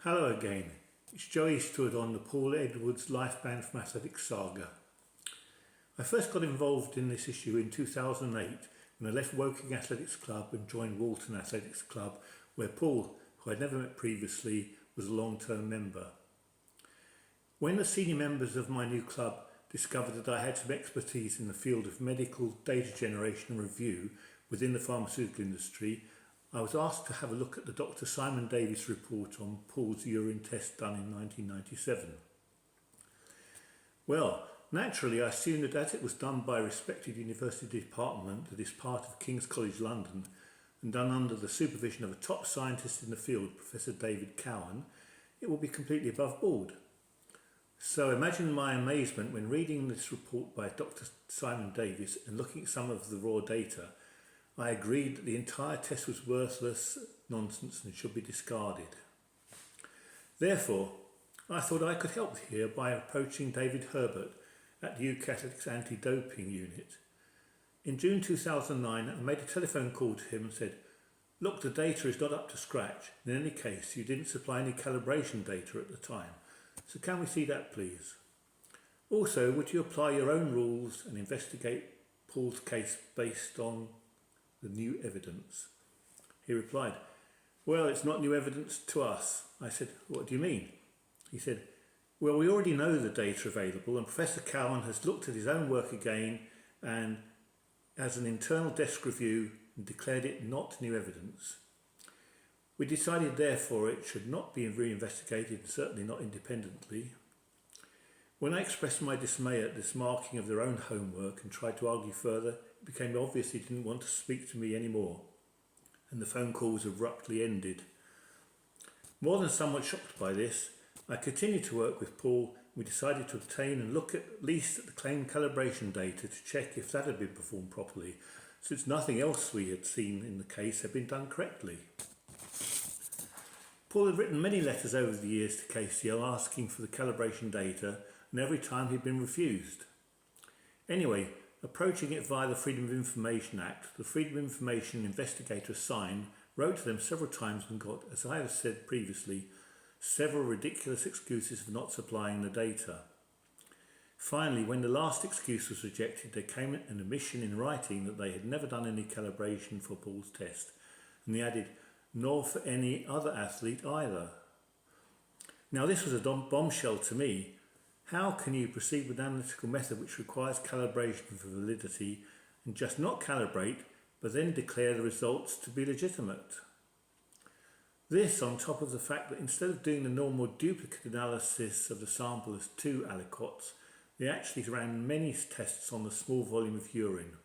Hello again, it's Joe Eastwood on the Paul Edwards Life Banned from Athletics saga. I first got involved in this issue in 2008 when I left Woking Athletics Club and joined Walton Athletics Club, where Paul, who I'd never met previously, was a long-term member. When the senior members of my new club discovered that I had some expertise in the field of medical data generation and review within the pharmaceutical industry, I was asked to have a look at the Dr. Simon Davis report on Paul's urine test done in 1997. Well, naturally I assumed that as it was done by a respected university department that is part of King's College London and done under the supervision of a top scientist in the field, Professor David Cowan, it would be completely above board. So imagine my amazement when reading this report by Dr. Simon Davis and looking at some of the raw data. I agreed that the entire test was worthless nonsense and should be discarded. Therefore, I thought I could help here by approaching David Herbert at the UK Athletics Anti-Doping Unit. In June 2009, I made a telephone call to him and said, "Look, the data is not up to scratch. In any case, you didn't supply any calibration data at the time. So can we see that, please? Also, would you apply your own rules and investigate Paul's case based on the new evidence?" He replied, "Well, it's not new evidence to us." I said, "What do you mean?" He said, "Well, we already know the data available and Professor Cowan has looked at his own work again and as an internal desk review and declared it not new evidence. We decided therefore it should not be reinvestigated and certainly not independently." When I expressed my dismay at this marking of their own homework and tried to argue further, it became obvious he didn't want to speak to me anymore, and the phone call was abruptly ended. More than somewhat shocked by this, I continued to work with Paul and we decided to obtain and look at least at the claimed calibration data to check if that had been performed properly, since nothing else we had seen in the case had been done correctly. Paul had written many letters over the years to KCL asking for the calibration data, and every time he'd been refused. Anyway, approaching it via the Freedom of Information Act, the Freedom of Information investigator assigned wrote to them several times and got, as I have said previously, several ridiculous excuses for not supplying the data. Finally, when the last excuse was rejected, there came an admission in writing that they had never done any calibration for Paul's test, and they added, "nor for any other athlete either." Now this was a bombshell to me. How can you proceed with an analytical method which requires calibration for validity and just not calibrate, but then declare the results to be legitimate? This on top of the fact that instead of doing the normal duplicate analysis of the sample as two aliquots, they actually ran many tests on the small volume of urine,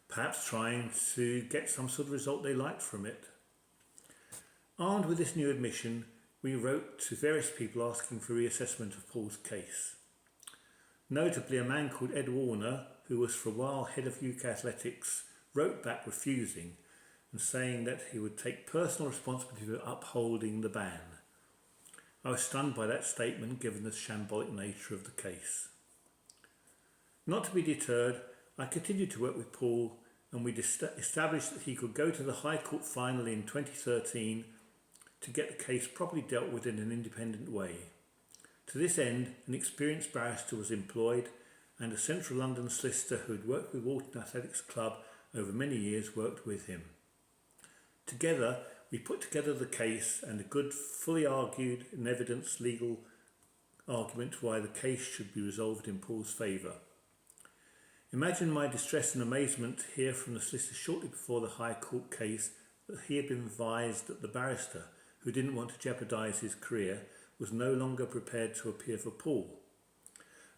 perhaps trying to get some sort of result they liked from it. Armed with this new admission, we wrote to various people asking for reassessment of Paul's case. Notably, a man called Ed Warner, who was for a while head of UK Athletics, wrote back refusing and saying that he would take personal responsibility for upholding the ban. I was stunned by that statement given the shambolic nature of the case. Not to be deterred, I continued to work with Paul and we established that he could go to the High Court finally in 2013 to get the case properly dealt with in an independent way. To this end, an experienced barrister was employed and a central London solicitor who had worked with Walton Athletics Club over many years worked with him. Together, we put together the case and a good, fully argued and evidence legal argument why the case should be resolved in Paul's favour. Imagine my distress and amazement to hear from the solicitor shortly before the High Court case that he had been advised that the barrister, who didn't want to jeopardise his career, was no longer prepared to appear for Paul.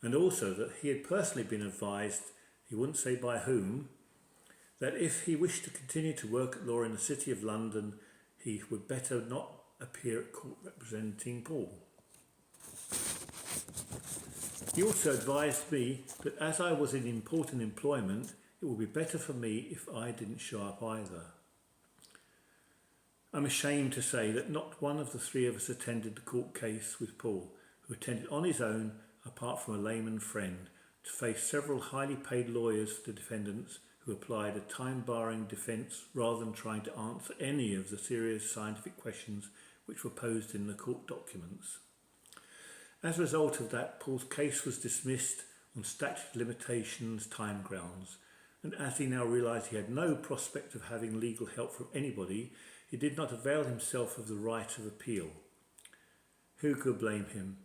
And also that he had personally been advised, he wouldn't say by whom, that if he wished to continue to work at law in the City of London, he would better not appear at court representing Paul. He also advised me that as I was in important employment, it would be better for me if I didn't show up either. I'm ashamed to say that not one of the three of us attended the court case with Paul, who attended on his own, apart from a layman friend, to face several highly paid lawyers for the defendants who applied a time-barring defence rather than trying to answer any of the serious scientific questions which were posed in the court documents. As a result of that, Paul's case was dismissed on statute of limitations time grounds, and as he now realised he had no prospect of having legal help from anybody, he did not avail himself of the right of appeal. Who could blame him?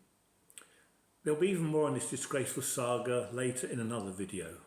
There'll be even more on this disgraceful saga later in another video.